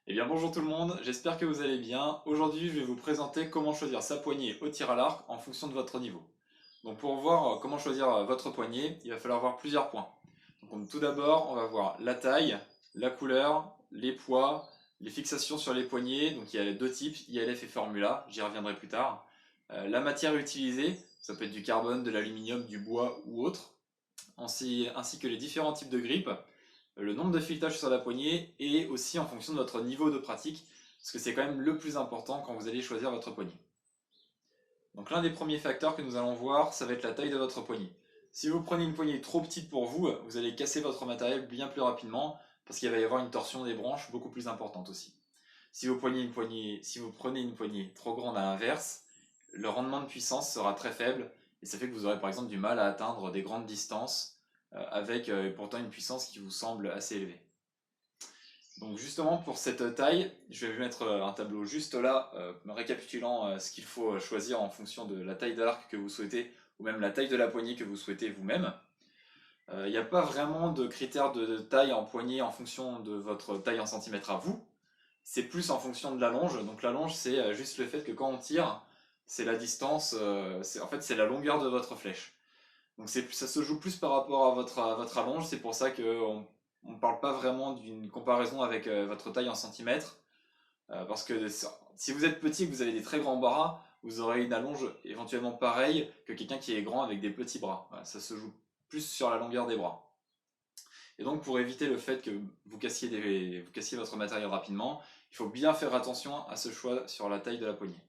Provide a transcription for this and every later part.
Eh bien bonjour tout le monde, j'espère que vous allez bien. Aujourd'hui je vais vous présenter comment choisir sa poignée au tir à l'arc en fonction de votre niveau. Donc pour voir comment choisir votre poignée, il va falloir voir plusieurs points. Donc tout d'abord on va voir la taille, la couleur, les poids, les fixations sur les poignées. Donc il y a les deux types, ILF et Formula, j'y reviendrai plus tard. La matière utilisée, ça peut être du carbone, de l'aluminium, du bois ou autre, ainsi que les différents types de grippe, le nombre de filetage sur la poignée et aussi en fonction de votre niveau de pratique, parce que c'est quand même le plus important quand vous allez choisir votre poignée. Donc l'un des premiers facteurs que nous allons voir, ça va être la taille de votre poignée. Si vous prenez une poignée trop petite pour vous, vous allez casser votre matériel bien plus rapidement, parce qu'il va y avoir une torsion des branches beaucoup plus importante aussi. Si vous prenez une poignée trop grande à l'inverse, le rendement de puissance sera très faible, et ça fait que vous aurez par exemple du mal à atteindre des grandes distances, avec pourtant une puissance qui vous semble assez élevée. Donc justement pour cette taille, je vais vous mettre un tableau juste là, récapitulant ce qu'il faut choisir en fonction de la taille de l'arc que vous souhaitez, ou même la taille de la poignée que vous souhaitez vous-même. Il n'y a pas vraiment de critères de taille en poignée en fonction de votre taille en centimètres à vous, c'est plus en fonction de la longe. Donc la longe c'est juste le fait que quand on tire, c'est la distance, en fait c'est la longueur de votre flèche. Donc ça se joue plus par rapport à votre allonge, c'est pour ça qu'on ne parle pas vraiment d'une comparaison avec votre taille en centimètres, parce que si vous êtes petit et que vous avez des très grands bras, vous aurez une allonge éventuellement pareille que quelqu'un qui est grand avec des petits bras. Voilà, ça se joue plus sur la longueur des bras. Et donc pour éviter le fait que vous cassiez votre matériel rapidement, il faut bien faire attention à ce choix sur la taille de la poignée.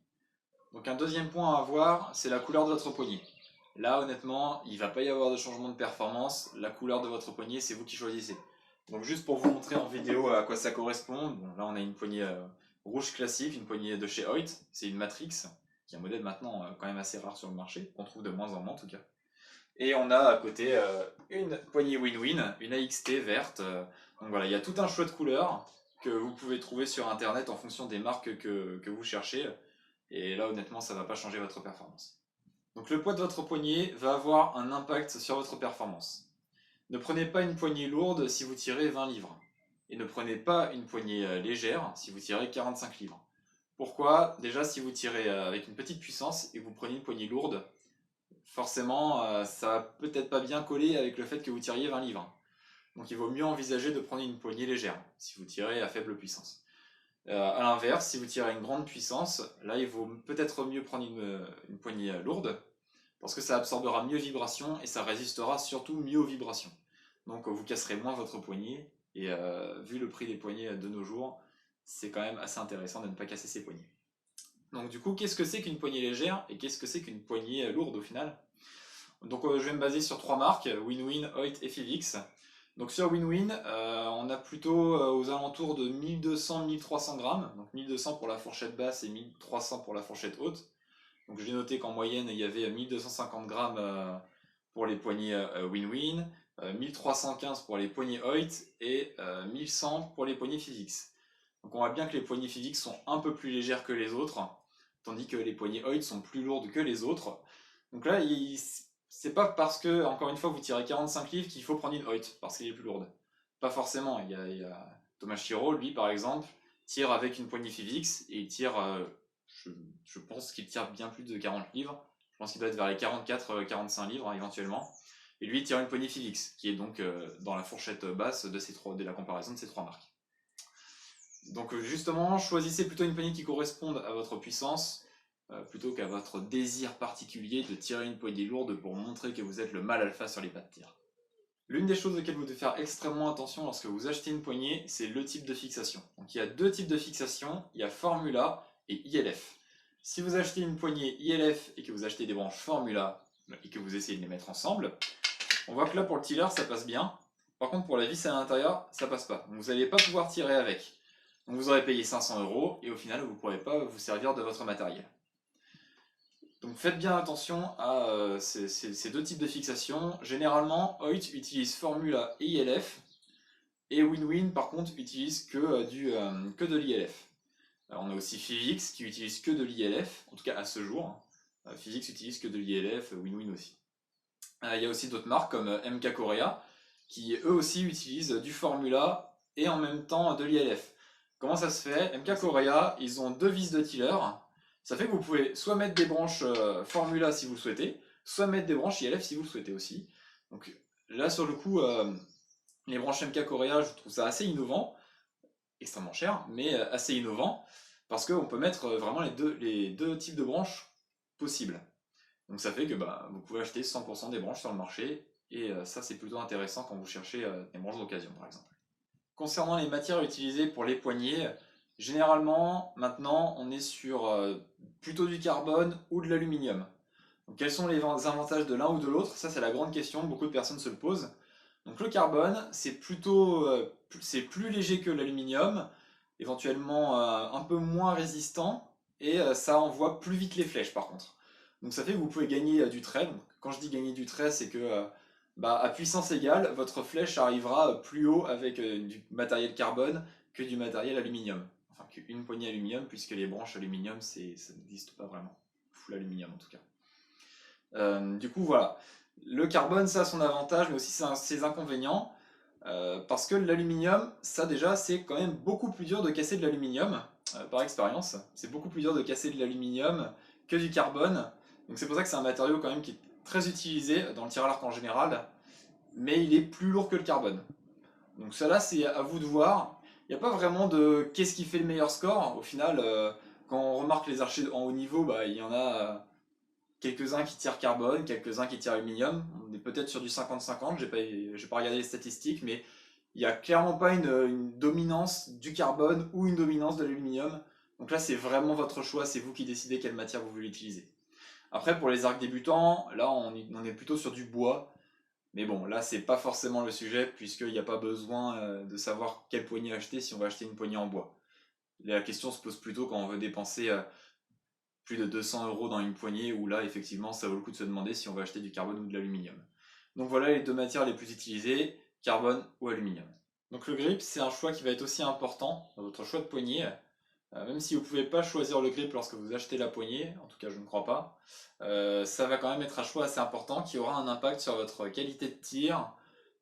Donc un deuxième point à voir, c'est la couleur de votre poignée. Là, honnêtement, il ne va pas y avoir de changement de performance. La couleur de votre poignée, c'est vous qui choisissez. Donc juste pour vous montrer en vidéo à quoi ça correspond, bon, là on a une poignée rouge classique, une poignée de chez Hoyt, c'est une Matrix, qui est un modèle maintenant quand même assez rare sur le marché, qu'on trouve de moins en moins en tout cas. Et on a à côté une poignée Win-Win, une AXT verte. Donc voilà, il y a tout un choix de couleurs que vous pouvez trouver sur internet en fonction des marques que vous cherchez. Et là honnêtement, ça ne va pas changer votre performance. Donc le poids de votre poignet va avoir un impact sur votre performance. Ne prenez pas une poignée lourde si vous tirez 20 livres. Et ne prenez pas une poignée légère si vous tirez 45 livres. Pourquoi? Déjà, si vous tirez avec une petite puissance et que vous prenez une poignée lourde, forcément, ça va peut-être pas bien coller avec le fait que vous tiriez 20 livres. Donc il vaut mieux envisager de prendre une poignée légère si vous tirez à faible puissance. A l'inverse, si vous tirez à une grande puissance, là il vaut peut-être mieux prendre une poignée lourde, parce que ça absorbera mieux vibration et ça résistera surtout mieux aux vibrations. Donc vous casserez moins votre poignet, et vu le prix des poignets de nos jours, c'est quand même assez intéressant de ne pas casser ses poignets. Donc du coup, qu'est-ce que c'est qu'une poignée légère et qu'est-ce que c'est qu'une poignée lourde au final? Donc je vais me baser sur trois marques, Winwin, Hoyt et Fivix. Donc sur Winwin, on a plutôt aux alentours de 1200-1300 grammes, donc 1200 pour la fourchette basse et 1300 pour la fourchette haute. Donc j'ai noté qu'en moyenne il y avait 1250 grammes pour les poignées Winwin, 1315 pour les poignées Hoyt et 1100 pour les poignées Fivix. Donc on voit bien que les poignées Fivix sont un peu plus légères que les autres, tandis que les poignées Hoyt sont plus lourdes que les autres. Donc là, c'est pas parce que, encore une fois, vous tirez 45 livres qu'il faut prendre une Hoyt, parce qu'elle est plus lourde. Pas forcément. Il y a Thomas Chiro, lui, par exemple, tire avec une poignée Fivix, et il tire, je pense qu'il tire bien plus de 40 livres. Je pense qu'il doit être vers les 44-45 livres, hein, éventuellement. Et lui, il tire une poignée Fivix, qui est donc dans la fourchette basse de la comparaison de ces trois marques. Donc justement, choisissez plutôt une poignée qui corresponde à votre puissance, plutôt qu'à votre désir particulier de tirer une poignée lourde pour montrer que vous êtes le mâle alpha sur les pas de tir. L'une des choses auxquelles vous devez faire extrêmement attention lorsque vous achetez une poignée, c'est le type de fixation. Donc il y a deux types de fixation, il y a Formula et ILF. Si vous achetez une poignée ILF et que vous achetez des branches Formula et que vous essayez de les mettre ensemble, on voit que là pour le tiller ça passe bien. Par contre pour la vis à l'intérieur, ça passe pas. Donc vous n'allez pas pouvoir tirer avec. Donc vous aurez payé 500 € et au final vous ne pourrez pas vous servir de votre matériel. Donc faites bien attention à ces deux types de fixation. Généralement, Hoyt utilise Formula et ILF, et Winwin par contre utilise que de l'ILF. On a aussi Fivix qui utilise que de l'ILF, en tout cas à ce jour. Fivix utilise que de l'ILF, Winwin aussi. Il y a aussi d'autres marques comme MK Korea qui eux aussi utilisent du Formula et en même temps de l'ILF. Comment ça se fait? MK Korea, ils ont deux vis de tiller. Ça fait que vous pouvez soit mettre des branches Formula si vous le souhaitez, soit mettre des branches ILF si vous le souhaitez aussi. Donc là, sur le coup, les branches MK Korea, je trouve ça assez innovant, extrêmement cher, mais assez innovant, parce qu'on peut mettre vraiment les deux types de branches possibles. Donc ça fait que bah, vous pouvez acheter 100% des branches sur le marché, et ça c'est plutôt intéressant quand vous cherchez des branches d'occasion par exemple. Concernant les matières utilisées pour les poignées, généralement maintenant on est sur plutôt du carbone ou de l'aluminium. Donc, quels sont les avantages de l'un ou de l'autre? Ça c'est la grande question, beaucoup de personnes se le posent. Donc le carbone, c'est plus léger que l'aluminium, éventuellement un peu moins résistant, et ça envoie plus vite les flèches par contre. Donc ça fait que vous pouvez gagner du trait. Donc, quand je dis gagner du trait, c'est que bah, à puissance égale, votre flèche arrivera plus haut avec du matériel carbone que du matériel aluminium. Enfin, qu'une poignée aluminium, puisque les branches aluminium, ça n'existe pas vraiment. Full aluminium en tout cas. Du coup, voilà. Le carbone, ça a son avantage, mais aussi ses inconvénients. Parce que l'aluminium, ça déjà, c'est quand même beaucoup plus dur de casser de l'aluminium, par expérience. C'est beaucoup plus dur de casser de l'aluminium que du carbone. Donc c'est pour ça que c'est un matériau quand même qui est très utilisé dans le tir à l'arc en général, mais il est plus lourd que le carbone. Donc ça là, c'est à vous de voir. Il n'y a pas vraiment de qu'est-ce qui fait le meilleur score. Au final, quand on remarque les archers en haut niveau, bah, il y en a quelques-uns qui tirent carbone, quelques-uns qui tirent aluminium. On est peut-être sur du 50-50, j'ai pas regardé les statistiques, mais il n'y a clairement pas une dominance du carbone ou une dominance de l'aluminium. Donc là, c'est vraiment votre choix, c'est vous qui décidez quelle matière vous voulez utiliser. Après, pour les arcs débutants, là, on est plutôt sur du bois. Mais bon, là, c'est pas forcément le sujet, puisqu'il n'y a pas besoin de savoir quelle poignée acheter si on va acheter une poignée en bois. La question se pose plutôt quand on veut dépenser plus de 200 € dans une poignée, où là, effectivement, ça vaut le coup de se demander si on va acheter du carbone ou de l'aluminium. Donc voilà les deux matières les plus utilisées, carbone ou aluminium. Donc le grip, c'est un choix qui va être aussi important dans votre choix de poignée. Même si vous ne pouvez pas choisir le grip lorsque vous achetez la poignée, en tout cas je ne crois pas, ça va quand même être un choix assez important qui aura un impact sur votre qualité de tir,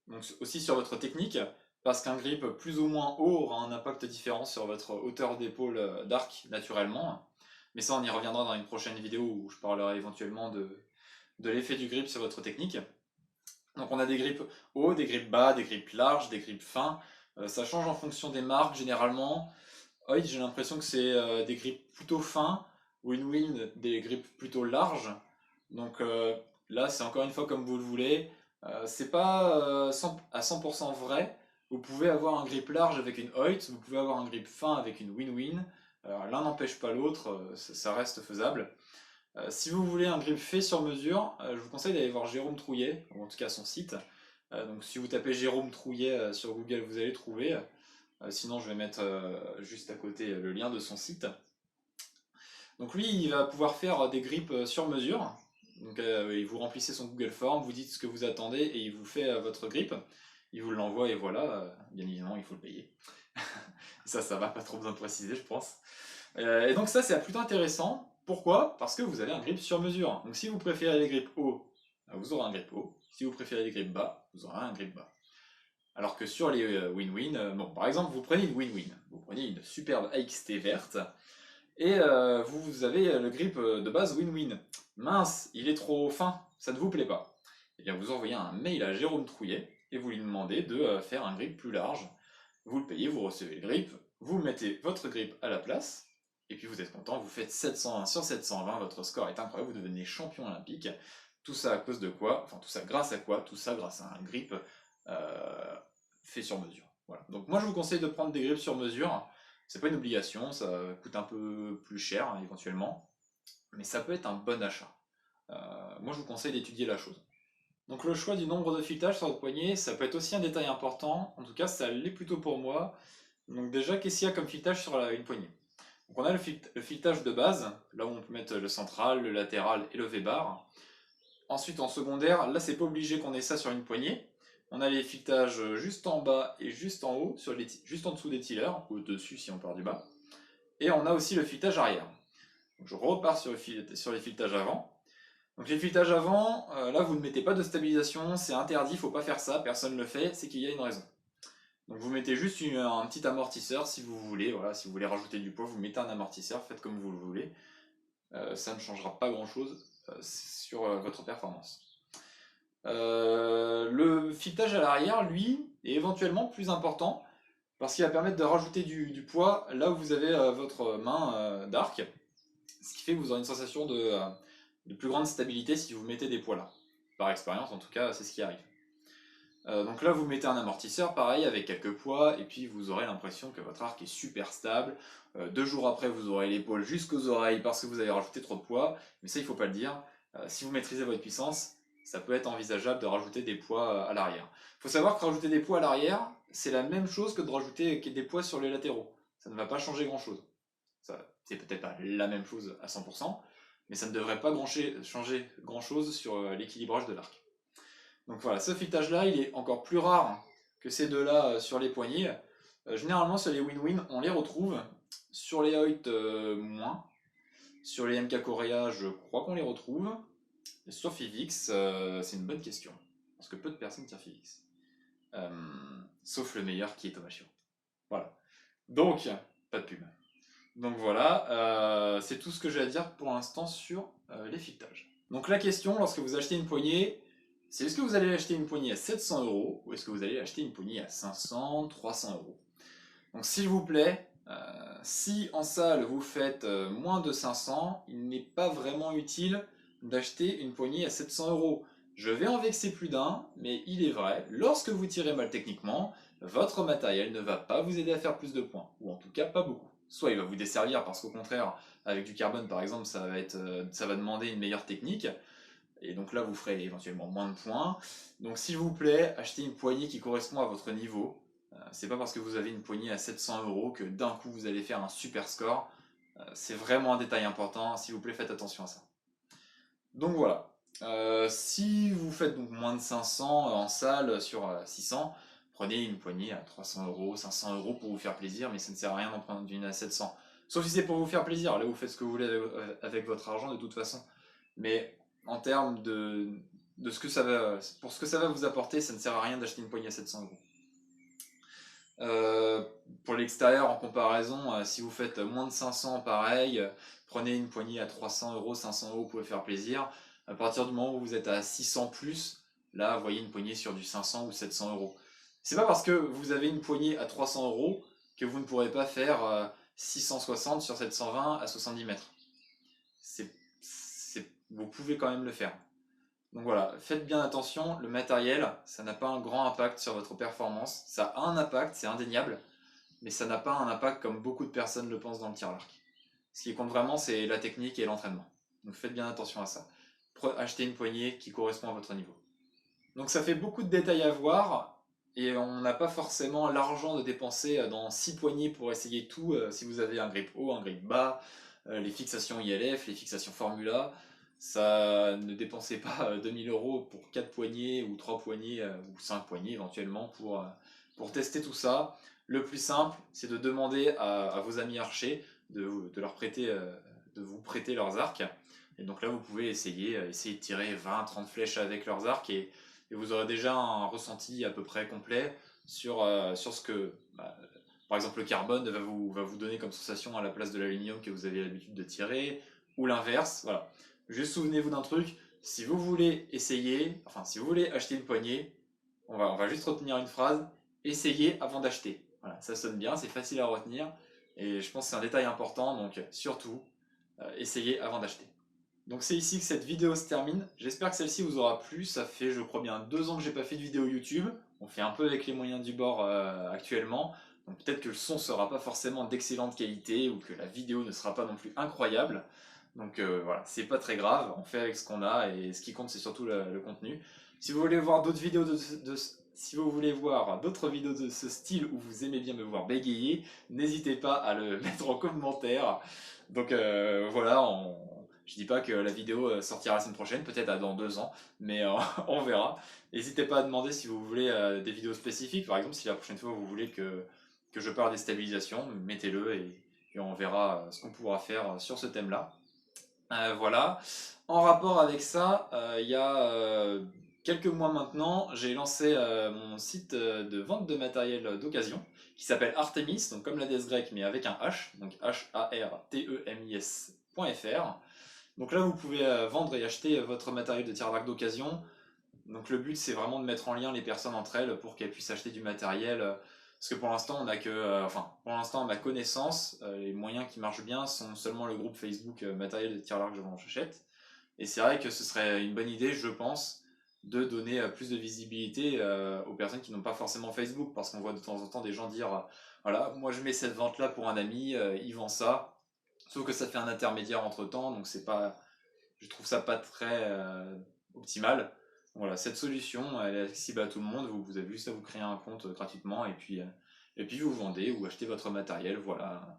donc aussi sur votre technique, parce qu'un grip plus ou moins haut aura un impact différent sur votre hauteur d'épaule d'arc naturellement. Mais ça on y reviendra dans une prochaine vidéo où je parlerai éventuellement de l'effet du grip sur votre technique. Donc on a des grips hauts, des grips bas, des grips larges, des grips fins. Ça change en fonction des marques généralement. Hoyt, j'ai l'impression que c'est des grips plutôt fins. Win-Win, des grips plutôt larges. Donc là, c'est encore une fois comme vous le voulez. C'est pas à 100% vrai. Vous pouvez avoir un grip large avec une Hoyt, vous pouvez avoir un grip fin avec une Win-Win. L'un n'empêche pas l'autre, ça reste faisable. Si vous voulez un grip fait sur mesure, je vous conseille d'aller voir Jérôme Trouillet, ou en tout cas son site. Donc si vous tapez Jérôme Trouillet sur Google, vous allez trouver. Sinon, je vais mettre juste à côté le lien de son site. Donc lui, il va pouvoir faire des grips sur mesure. Donc il vous remplissez son Google Form, vous dites ce que vous attendez et il vous fait votre grip. Il vous l'envoie et voilà, bien évidemment, il faut le payer. Ça va, pas trop besoin de préciser, je pense. Et donc ça, c'est plutôt intéressant. Pourquoi? Parce que vous avez un grip sur mesure. Donc si vous préférez les grips hauts, vous aurez un grip haut. Si vous préférez les grips bas, vous aurez un grip bas. Alors que sur les win-win, bon, par exemple, vous prenez une win-win, vous prenez une superbe AXT verte, et vous avez le grip de base win-win. Mince, il est trop fin, ça ne vous plaît pas. Eh bien, vous envoyez un mail à Jérôme Trouillet, et vous lui demandez de faire un grip plus large. Vous le payez, vous recevez le grip, vous mettez votre grip à la place, et puis vous êtes content, vous faites 701 sur 720, votre score est incroyable, vous devenez champion olympique. Tout ça à cause de quoi? Enfin, tout ça grâce à quoi? Tout ça grâce à un grip fait sur mesure. Voilà. Donc moi je vous conseille de prendre des grips sur mesure. C'est pas une obligation, ça coûte un peu plus cher hein, éventuellement, mais ça peut être un bon achat. Moi je vous conseille d'étudier la chose. Donc le choix du nombre de filetages sur votre poignet, ça peut être aussi un détail important. En tout cas, ça l'est plutôt pour moi. Donc déjà, qu'est-ce qu'il y a comme filetage sur une poignée? Donc on a le filetage de base, là où on peut mettre le central, le latéral et le V-bar. Ensuite, en secondaire, là c'est pas obligé qu'on ait ça sur une poignée. On a les filetages juste en bas et juste en haut, juste en dessous des tillers, ou au-dessus si on part du bas. Et on a aussi le filetage arrière. Donc je repars sur les filetages avant. Donc les filetages avant, là vous ne mettez pas de stabilisation, c'est interdit, il ne faut pas faire ça, personne ne le fait, c'est qu'il y a une raison. Donc vous mettez juste un petit amortisseur si vous voulez, voilà, si vous voulez rajouter du poids, vous mettez un amortisseur, faites comme vous le voulez. Ça ne changera pas grand chose sur votre performance. Le filetage à l'arrière, lui, est éventuellement plus important parce qu'il va permettre de rajouter du poids là où vous avez votre main d'arc, ce qui fait que vous aurez une sensation de plus grande stabilité si vous mettez des poids là. Par expérience, en tout cas, c'est ce qui arrive. Donc là, vous mettez un amortisseur, pareil, avec quelques poids, et puis vous aurez l'impression que votre arc est super stable. 2 jours après, vous aurez l'épaule jusqu'aux oreilles parce que vous avez rajouté trop de poids, mais ça, il ne faut pas le dire. Si vous maîtrisez votre puissance, ça peut être envisageable de rajouter des poids à l'arrière. Il faut savoir que rajouter des poids à l'arrière, c'est la même chose que de rajouter des poids sur les latéraux. Ça ne va pas changer grand-chose. C'est peut-être pas la même chose à 100%, mais ça ne devrait pas changer grand-chose sur l'équilibrage de l'arc. Donc voilà, ce filetage-là, il est encore plus rare que ces deux-là sur les poignets. Généralement, sur les win-win, on les retrouve. Sur les Hoyt, moins. Sur les MK Korea, je crois qu'on les retrouve. Et sur Fivix, c'est une bonne question. Parce que peu de personnes tirent Fivix. Sauf le meilleur qui est Tomashiro. Voilà. Donc, pas de pub. Donc voilà, c'est tout ce que j'ai à dire pour l'instant sur les filetages. Donc la question, lorsque vous achetez une poignée, c'est est-ce que vous allez acheter une poignée à 700 € ou est-ce que vous allez acheter une poignée à 500, 300 €. Donc s'il vous plaît, si en salle vous faites moins de 500, il n'est pas vraiment utile d'acheter une poignée à 700 €. Je vais en vexer plus d'un, mais il est vrai, lorsque vous tirez mal techniquement, votre matériel ne va pas vous aider à faire plus de points, ou en tout cas pas beaucoup. Soit il va vous desservir parce qu'au contraire, avec du carbone par exemple, ça va demander une meilleure technique, et donc là vous ferez éventuellement moins de points. Donc s'il vous plaît, achetez une poignée qui correspond à votre niveau. C'est pas parce que vous avez une poignée à 700 € que d'un coup vous allez faire un super score. C'est vraiment un détail important, s'il vous plaît faites attention à ça. Donc voilà. Si vous faites donc moins de 500 en salle sur 600, prenez une poignée à 300 €, 500 € pour vous faire plaisir, mais ça ne sert à rien d'en prendre une à 700. Sauf si c'est pour vous faire plaisir, là vous faites ce que vous voulez avec votre argent de toute façon. Mais en termes de ce que ça va, pour ce que ça va vous apporter, ça ne sert à rien d'acheter une poignée à 700 €. Pour l'extérieur, en comparaison, si vous faites moins de 500, pareil, prenez une poignée à 300 €, 500 €, vous pouvez faire plaisir. À partir du moment où vous êtes à 600 plus, là, voyez une poignée sur du 500 ou 700 €. C'est pas parce que vous avez une poignée à 300 € que vous ne pourrez pas faire 660 sur 720 à 70 mètres. Vous pouvez quand même le faire. Donc voilà, faites bien attention, le matériel, ça n'a pas un grand impact sur votre performance. Ça a un impact, c'est indéniable, mais ça n'a pas un impact comme beaucoup de personnes le pensent dans le tir à l'arc. Ce qui compte vraiment, c'est la technique et l'entraînement. Donc faites bien attention à ça. Achetez une poignée qui correspond à votre niveau. Donc ça fait beaucoup de détails à voir, et on n'a pas forcément l'argent de dépenser dans 6 poignées pour essayer tout, si vous avez un grip haut, un grip bas, les fixations ILF, les fixations Formula. Ça, ne dépensez pas 2000 € pour 4 poignées ou 3 poignées ou 5 poignées éventuellement pour tester tout ça. Le plus simple, c'est de demander à vos amis archers de vous prêter leurs arcs. Et donc là, vous pouvez essayer de tirer 20-30 flèches avec leurs arcs et vous aurez déjà un ressenti à peu près complet sur ce que, par exemple, le carbone va vous donner comme sensation à la place de l'aluminium que vous avez l'habitude de tirer, ou l'inverse. Voilà. Juste souvenez-vous d'un truc, si vous voulez si vous voulez acheter une poignée, on va juste retenir une phrase, essayez avant d'acheter. Voilà, ça sonne bien, c'est facile à retenir, et je pense que c'est un détail important, donc surtout, essayez avant d'acheter. Donc c'est ici que cette vidéo se termine. J'espère que celle-ci vous aura plu. Ça fait, je crois bien, 2 ans que j'ai pas fait de vidéo YouTube. On fait un peu avec les moyens du bord actuellement. Donc peut-être que le son sera pas forcément d'excellente qualité ou que la vidéo ne sera pas non plus incroyable. Donc voilà, c'est pas très grave. On fait avec ce qu'on a et ce qui compte c'est surtout le contenu. Si vous voulez voir d'autres vidéos si vous voulez voir d'autres vidéos de ce style où vous aimez bien me voir bégayer, n'hésitez pas à le mettre en commentaire. Donc voilà, je dis pas que la vidéo sortira la semaine prochaine, peut-être dans 2 ans, mais on verra. N'hésitez pas à demander si vous voulez des vidéos spécifiques, par exemple si la prochaine fois vous voulez que je parle des stabilisations, mettez-le et on verra ce qu'on pourra faire sur ce thème-là. Voilà. En rapport avec ça, il y a quelques mois maintenant, j'ai lancé mon site de vente de matériel d'occasion qui s'appelle Artemis, donc comme la déesse grecque mais avec un H, donc H-A-R-T-E-M-I-S.fr. Donc là, vous pouvez vendre et acheter votre matériel de tir à l'arc d'occasion. Donc le but, c'est vraiment de mettre en lien les personnes entre elles pour qu'elles puissent acheter du matériel. Parce que pour l'instant, on a que, enfin, pour l'instant, à ma connaissance, les moyens qui marchent bien sont seulement le groupe Facebook matériel de tir à l'arc j'achète. Et c'est vrai que ce serait une bonne idée, je pense, de donner plus de visibilité aux personnes qui n'ont pas forcément Facebook, parce qu'on voit de temps en temps des gens dire, voilà, moi je mets cette vente-là pour un ami, il vend ça, sauf que ça fait un intermédiaire entre temps, donc c'est pas, je trouve ça pas très optimal. Voilà, cette solution, elle est accessible à tout le monde. Vous avez juste à vous créer un compte gratuitement et puis vous vendez ou achetez votre matériel. Voilà,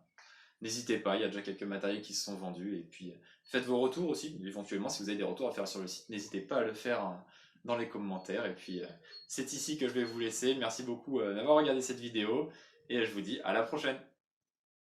n'hésitez pas, il y a déjà quelques matériels qui se sont vendus. Et puis faites vos retours aussi. Éventuellement, si vous avez des retours à faire sur le site, n'hésitez pas à le faire dans les commentaires. Et puis c'est ici que je vais vous laisser. Merci beaucoup d'avoir regardé cette vidéo et je vous dis à la prochaine.